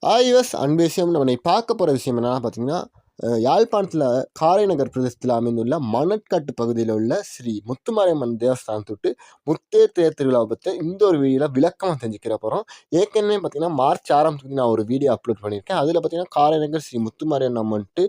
ஆய்வஸ் அன்பு விஷயம் நம்ம இன்னைக்கு பார்க்க போகிற விஷயம் என்னென்னா பார்த்தீங்கன்னா யாழ்ப்பாணத்தில் காரைநகர் பிரதேசத்தில் அமைந்துள்ள மணற்காட்டு பகுதியில் உள்ள ஸ்ரீ முத்துமாரியம்மன் தேவஸ்தானத்தை விட்டு முத்தேர் தேர் திருவிழாவை பற்றி இந்த ஒரு வீடியோவில் விளக்கமாக தெரிஞ்சுக்கிற போகிறோம். ஏற்கனவே பார்த்தீங்கன்னா மார்ச் 6 நான் ஒரு வீடியோ அப்லோட் பண்ணியிருக்கேன். அதில் பார்த்தீங்கன்னா காரைநகர் ஸ்ரீ முத்துமாரியம்மன்ட்டு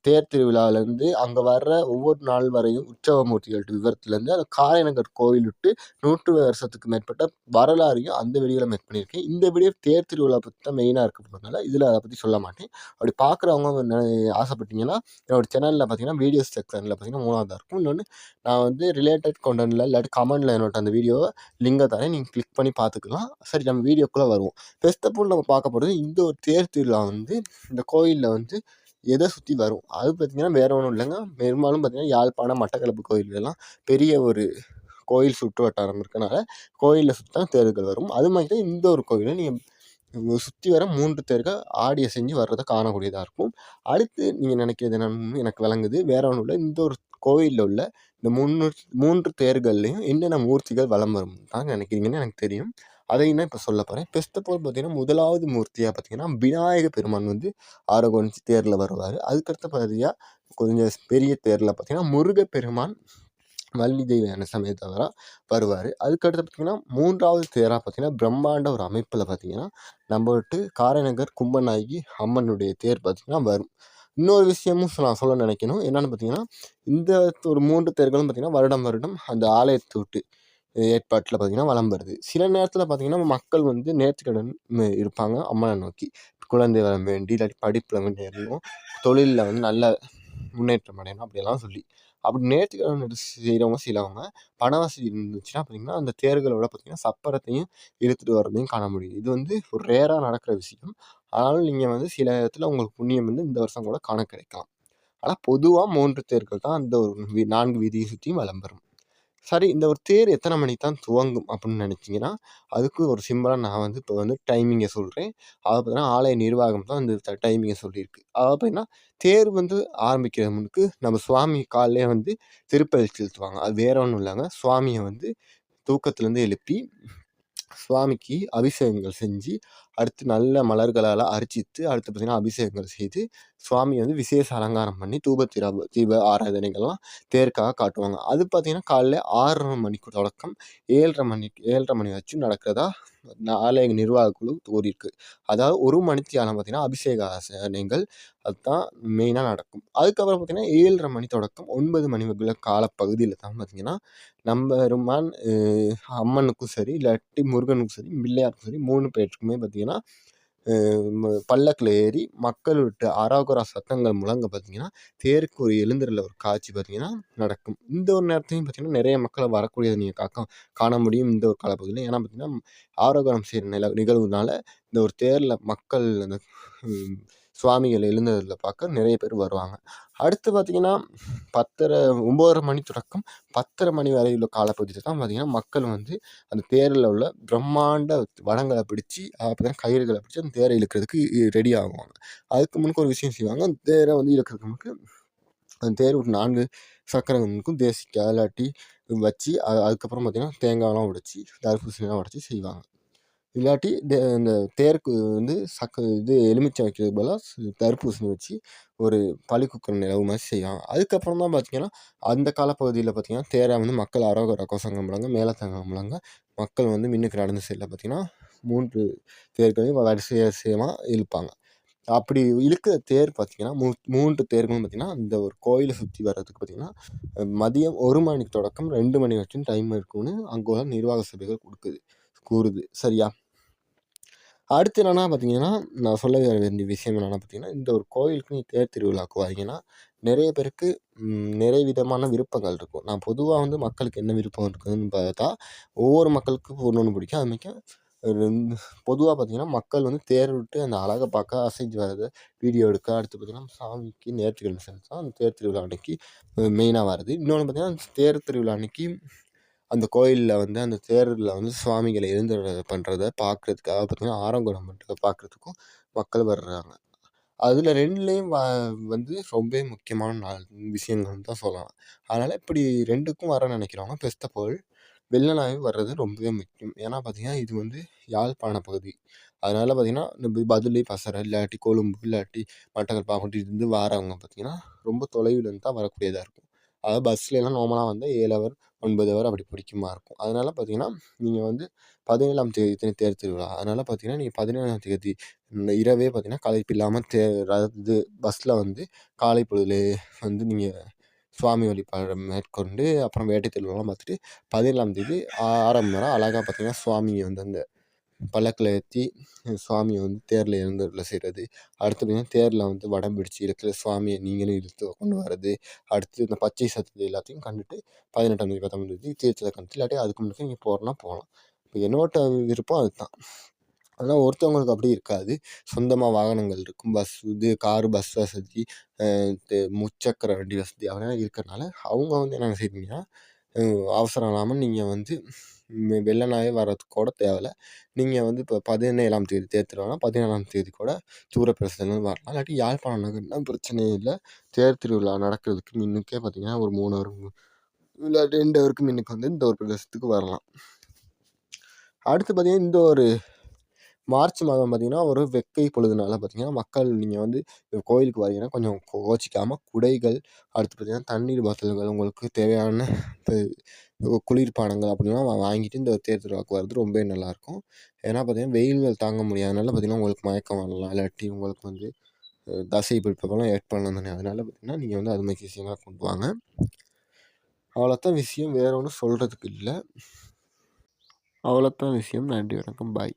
தேர் திருவிழாவிலேருந்து அங்கே வர்ற ஒவ்வொரு நாள் வரையும் உற்சவமூர்த்திகள் விவரத்துலேருந்து அந்த காரைநகர் கோவில் விட்டு 100 வருஷத்துக்கு மேற்பட்ட வரலாறையும் அந்த வீடியோவில் மேக் பண்ணியிருக்கேன். இந்த வீடியோ தேர் திருவிழா பற்றி தான் மெயினாக இருக்கிறதுனால இதில் அதை பற்றி சொல்ல மாட்டேன். அப்படி பார்க்குறவங்க ஆசைப்பட்டீங்கன்னா என்னோடய சேனலில் பார்த்தீங்கன்னா வீடியோஸ் செக்ஷனில் பார்த்தீங்கன்னா 3ஆவதாக இருக்கும். இன்னொன்று நான் வந்து ரிலேட்டட் கண்டென்ட்டில் இல்லாட்டி கமெண்டில் என்னோட அந்த வீடியோவை லிங்கை தரேன், நீங்கள் கிளிக் பண்ணி பார்த்துக்கலாம். சரி, நம்ம வீடியோக்குள்ளே வருவோம். ஃபர்ஸ்ட் ஆஃப் ஆல் நம்ம பார்க்க போகிறது இந்த ஒரு தேர் திருவிழா வந்து இந்த கோயிலில் வந்து எதை சுற்றி வரும் அது பார்த்திங்கன்னா வேறு ஒன்றும் இல்லைங்க. பெரும்பாலும் பார்த்திங்கன்னா யாழ்ப்பாணம் மட்டக்களப்பு கோயிலெல்லாம் பெரிய ஒரு கோயில் சுற்று வட்டாரம் இருக்கனால கோயிலில் சுற்றி தான் தேர்கள் வரும். அது மாதிரி தான் இந்த ஒரு கோயிலில் நீங்கள் சுற்றி வர 3 தேர்கள் ஆடிய செஞ்சு வர்றதை காணக்கூடியதாக இருக்கும். அடுத்து நீங்கள் நினைக்கிறது என்னன்னு எனக்கு விளங்குது. வேற ஒன்றும் இல்லை, இந்த ஒரு கோயிலில் உள்ள இந்த 3 தேர்கள்லையும் என்னென்ன மூர்த்திகள் வலம் வரும் தான் நினைக்கிறீங்கன்னு எனக்கு தெரியும். அதையும் தான் இப்போ சொல்ல போகிறேன். ஃபர்ஸ்ட் ஆஃப் ஆல் பார்த்தீங்கன்னா முதலாவது மூர்த்தியாக பார்த்தீங்கன்னா விநாயக பெருமான் வந்து ஆரோகணிச்சு தேரில் வருவார். அதுக்கடுத்த பகுதியாக கொஞ்சம் பெரிய தேரில் பார்த்தீங்கன்னா முருகப்பெருமான் வள்ளி தெய்வ சமயத்தவராக வருவார். அதுக்கடுத்து பார்த்திங்கன்னா 3வது தேராக பார்த்திங்கன்னா பிரம்மாண்ட ஒரு அமைப்பில் பார்த்திங்கன்னா நம்ம விட்டு காரைநகர் கும்பநாயகி அம்மனுடைய தேர் பார்த்திங்கன்னா வரும். இன்னொரு விஷயமும் நான் சொல்ல நினைக்கணும். என்னென்னு பார்த்திங்கன்னா இந்த ஒரு 3 தேர்களும் பார்த்திங்கன்னா வருடம் அந்த ஆலயத்தை விட்டு ஏற்பாட்டில் பார்த்திங்கன்னா வலம் வருது. சில நேரத்தில் பார்த்திங்கன்னா மக்கள் வந்து நேர்த்திக்கடன் இருப்பாங்க அம்மனை நோக்கி. குழந்தை வரம் வேண்டி இல்லாட்டி படிப்பில் வேண்டி இருக்கும், தொழிலில் வந்து நல்ல முன்னேற்றம் அடையணும் அப்படியெல்லாம் சொல்லி அப்படி நேர்த்திக்கடன் செய்கிறவங்க சிலவங்க பண வசதி இருந்துச்சுன்னா பார்த்திங்கன்னா அந்த தேர்களோட பார்த்திங்கன்னா சப்பரத்தையும் இழுத்துட்டு வர்றதையும் காண முடியும். இது வந்து ஒரு ரேராக நடக்கிற விஷயம். ஆனாலும் நீங்கள் வந்து சில இடத்துல உங்களுக்கு புண்ணியம் வந்து இந்த வருஷம் கூட காண கிடைக்கலாம். ஆனால் பொதுவாக 3 தேர்கள் தான் அந்த ஒரு 4 வீதியை சுற்றியும் வலம் வரும். சரி, இந்த ஒரு தேர் எத்தனை மணிக்கு தான் துவங்கும் அப்படின்னு நினச்சிங்கன்னா அதுக்கு ஒரு சிம்பிளாக நான் வந்து இப்போ வந்து டைமிங்கை சொல்கிறேன். அதை பார்த்தீங்கன்னா ஆலய நிர்வாகம் தான் இந்த டைமிங்கை சொல்லியிருக்கு. அதாவது பார்த்தீங்கன்னா தேர் வந்து ஆரம்பிக்கிற முன்னுக்கு நம்ம சுவாமி காலையிலே வந்து திருப்பலி செலுத்துவாங்க. அது வேற ஒன்றும் இல்லைங்க, சுவாமியை வந்து தூக்கத்துலேருந்து எழுப்பி சுவாமிக்கு அபிஷேகங்கள் செஞ்சு அடுத்து நல்ல மலர்களால் அர்ச்சித்து அடுத்து பார்த்திங்கன்னா அபிஷேகங்கள் செய்து சுவாமியை வந்து விசேஷ அலங்காரம் பண்ணி தீப ஆராதனைகள்லாம் தேருக்காக காட்டுவாங்க. அது பார்த்திங்கன்னா காலையில் 6:30 மணிக்கு தொடக்கம் 7:30 மணி வச்சு நடக்கிறதா ஆலய நிர்வாக குழு கூறியிருக்கு. அதாவது 1 மணித்தியாலம் பார்த்திங்கன்னா அபிஷேக ஆராதனைகள் அதுதான் மெயினாக நடக்கும். அதுக்கப்புறம் பார்த்திங்கன்னா 7:30 மணி தொடக்கம் 9 மணி வரைக்குள்ள காலப்பகுதியில் தான் பார்த்திங்கன்னா நம்ம பெருமான் அம்மனுக்கும் சரி இல்லாட்டி முருகனுக்கும் சரி பிள்ளையாருக்கும் சரி 3 பேருக்குமே பார்த்திங்கன்னா பல்லக்கில் ஏறி மக்கள் விட்டு அரோகரா சத்தங்கள் முழங்க பார்த்திங்கன்னா தேருக்கு ஒரு எழுந்திரல ஒரு காட்சி பார்த்திங்கன்னா நடக்கும். இந்த ஒரு நேரத்தையும் பார்த்திங்கன்னா நிறைய மக்கள் வரக்கூடியதை நீங்கள் காண முடியும் இந்த ஒரு காலப்பகுதியில். ஏன்னா பார்த்திங்கன்னா ஆரோகரம் செய்கிற நிகழ்வுனால இந்த ஒரு தேரில் மக்கள் அந்த சுவாமிகள் எழுந்ததில் பார்க்க நிறைய பேர் வருவாங்க. அடுத்து பார்த்திங்கன்னா 9:30 மணி தொடக்கம் 10:30 மணி வரை உள்ள காலப்பகுதியில் தான் பார்த்திங்கன்னா மக்கள் வந்து அந்த தேரில் உள்ள பிரம்மாண்ட வடங்களை பிடிச்சி பார்த்திங்கன்னா கயிறுகளை பிடிச்சி அந்த தேரை இழுக்கிறதுக்கு ரெடி ஆகுவாங்க. அதுக்கு முன்னுக்கு ஒரு விஷயம் செய்வாங்க. அந்த தேரை வந்து இழுக்கிறதுக்கு முன்னுக்கு அந்த தேர் ஒரு 4 சக்கரங்கள் முன்னுக்கும் தேசிக்காய் இல்லாட்டி வச்சு அதுக்கப்புறம் பார்த்திங்கன்னா தேங்காயெலாம் உடைச்சி தர்பூசணிலாம் உடைச்சி செய்வாங்க. இல்லாட்டி இந்த தேருக்கு வந்து எலுமிச்சை வைக்கிறது பதிலாக தர்பூசணி வச்சு ஒரு பழி குக்கிற நிலவு மாதிரி செய்வாங்க. அதுக்கப்புறம் தான் பார்த்திங்கன்னா அந்த காலப்பகுதியில் பார்த்திங்கன்னா தேரை வந்து மக்கள் அரோகரா கோஷங்கள் முழங்க மேளதாளங்கள் முழங்க மக்கள் வந்து மின்னுக்கு நடந்து செல்ல பார்த்திங்கன்னா 3 தேர்களையும் வரிசையாக இழுப்பாங்க. அப்படி இழுக்கிற தேர் பார்த்திங்கன்னா 3 தேர்களும் பார்த்திங்கன்னா இந்த ஒரு கோயிலை சுற்றி வர்றதுக்கு பார்த்திங்கன்னா மதியம் 1 மணிக்கு தொடக்கம் 2 மணி வரைக்கும் டைம் இருக்குன்னு அங்கே உள்ள நிர்வாக சபைகள் கூறுது. சரியா? அடுத்து என்னென்னா பார்த்திங்கன்னா நான் சொல்ல வேண்டிய விஷயம் என்னென்னா பார்த்திங்கன்னா இந்த ஒரு கோயிலுக்கு நீ தேர் திருவிழாவுக்கு வரீங்கன்னா நிறைய பேருக்கு நிறைய விதமான விருப்பங்கள் இருக்கும். நான் பொதுவாக வந்து மக்களுக்கு என்ன விருப்பம் இருக்குதுன்னு பார்த்தா ஒவ்வொரு மக்களுக்கும் ஒன்று பிடிக்கும். அதுமாதிரி பொதுவாக பார்த்திங்கன்னா மக்கள் வந்து தேர் விட்டு அந்த அழகை பார்க்க அசைஞ்சு வர்றதை வீடியோ எடுக்க அடுத்து பார்த்திங்கன்னா சாமிக்கு நேர்த்திக்கடன் செலுத்த அந்த தேர் திருவிழா அன்னைக்கு மெயினாக வருது. இன்னொன்று பார்த்திங்கன்னா தேர் திருவிழா அன்னைக்கு அந்த கோயிலில் வந்து அந்த தேரில் வந்து சுவாமிகளை எழுந்தருளை பண்ணுறத பார்க்குறதுக்காக பார்த்திங்கன்னா ஆரங்குடம் பண்ணுறத பார்க்குறதுக்கும் மக்கள் வர்றாங்க. அதில் 2லேயும் வந்து ரொம்ப முக்கியமான விஷயங்கள்னு தான் சொல்லலாம். அதனால் இப்படி 2க்கும் வர நினைக்கிறவங்க ஃபர்ஸ்ட் ஆஃப் ஆல் வெள்ளனாவே வர்றது ரொம்பவே முக்கியம். ஏன்னா பார்த்திங்கன்னா இது வந்து யாழ்ப்பாண பகுதி. அதனால் பார்த்திங்கன்னா இந்த பதுளை, பசறை இல்லாட்டி கொழும்பு இல்லாட்டி மட்டக்களப்பு அப்படிருந்து வாரவங்க பார்த்திங்கன்னா ரொம்ப தொலைவிலேருந்து தான் வரக்கூடியதாக இருக்கும். அதாவது பஸ்லலாம் நார்மலாக வந்து 7 ஹவர் 9 ஹவர் அப்படி பிடிக்குமா இருக்கும். அதனால் பார்த்திங்கன்னா நீங்கள் வந்து 17ஆம் தேதி தேர் திருவிழா. அதனால் பார்த்திங்கன்னா நீங்கள் 17ஆம் தேதி இந்த இரவே பார்த்திங்கன்னா களைப்பு இல்லாமல் இது பஸ்ஸில் வந்து காலை பொழுதுலே வந்து நீங்கள் சுவாமி வழிபாடு மேற்கொண்டு அப்புறம் வேட்டை திருவிழாலாம் பார்த்துட்டு 17ஆம் தேதி 6 மணி நேரம் அழகாக பார்த்திங்கன்னா சுவாமியை வந்து அந்த பல்லக்கில் ஏற்றி சுவாமியை வந்து தேரில் எழுந்தருள செய்கிறது. அடுத்து பார்த்திங்கன்னா தேரில் வந்து வடம் பிடிச்சு இழுக்கிற சுவாமியை நீங்களும் இழுத்து கொண்டு வர்றது. அடுத்து இந்த பச்சை சத்தத்தை எல்லாத்தையும் கண்டுட்டு 18ஆம் தேதி 19ஆம் தேதி தீர்த்தத்தை கண்டுட்டு இல்லாட்டி அதுக்கு முன்னாடி நீங்கள் போகிறனா போகலாம். இப்போ என்னோட விருப்பம் அதுதான். ஆனால் ஒருத்தவங்களுக்கு அப்படி இருக்காது. சொந்தமாக வாகனங்கள் இருக்கும். காரு, பஸ் வசதி, முச்சக்கர வண்டி வசதி அதெல்லாம் இருக்கிறனால அவங்க வந்து என்ன செய்வீங்கன்னா, அவசரம் இல்லாமல் நீங்கள் வந்து வெள்ளனாவே வர்றதுக்கு கூட தேவையில்ல. நீங்கள் வந்து இப்போ 17ஆம் தேதி தேர் திருவிழானா 17ஆம் தேதி கூட தூரப்பிரதேசத்துலேருந்து வரலாம். இல்லாட்டி யாழ்ப்பாணம் நகர்னா பிரச்சனையே இல்லை. தேர் திருவிழா நடக்கிறதுக்கு முன்னுக்கே பார்த்திங்கன்னா ஒரு 3 ஹவர் இல்லாட்டி 2 ஹவருக்கு முன்னுக்கு வந்து இந்த ஒரு பிரதேசத்துக்கு வரலாம். அடுத்து பார்த்திங்கன்னா இந்த ஒரு மார்ச் மாதம் பார்த்திங்கன்னா ஒரு வெக்கை பொழுதுனால பார்த்திங்கன்னா மக்கள் நீங்கள் வந்து கோயிலுக்கு வரீங்கன்னா கொஞ்சம் கோச்சிக்காமல் குடைகள், அடுத்து பார்த்திங்கன்னா தண்ணீர் பாட்டில்கள், உங்களுக்கு தேவையான குளிர்பானங்கள் அப்படிலாம் வாங்கிட்டு இந்த தேர் திருவிழாவுக்கு வர்றது ரொம்பவே நல்லாயிருக்கும். ஏன்னா பார்த்திங்கன்னா வெயில்கள் தாங்க முடியாதனால பார்த்திங்கன்னா உங்களுக்கு மயக்கம் வரலாம், இல்லாட்டி உங்களுக்கு வந்து தசை பிடிப்பெல்லாம் ஏற்படலாம் தானே. அதனால் பார்த்திங்கன்னா நீங்கள் வந்து அது மாதிரி விஷயங்கள்லாம் கொண்டு வாங்க. அவ்வளோத்தான் விஷயம், வேறு ஒன்றும் சொல்கிறதுக்கு இல்லை. அவ்வளோத்தான் விஷயம். நன்றி, வணக்கம், பாய்.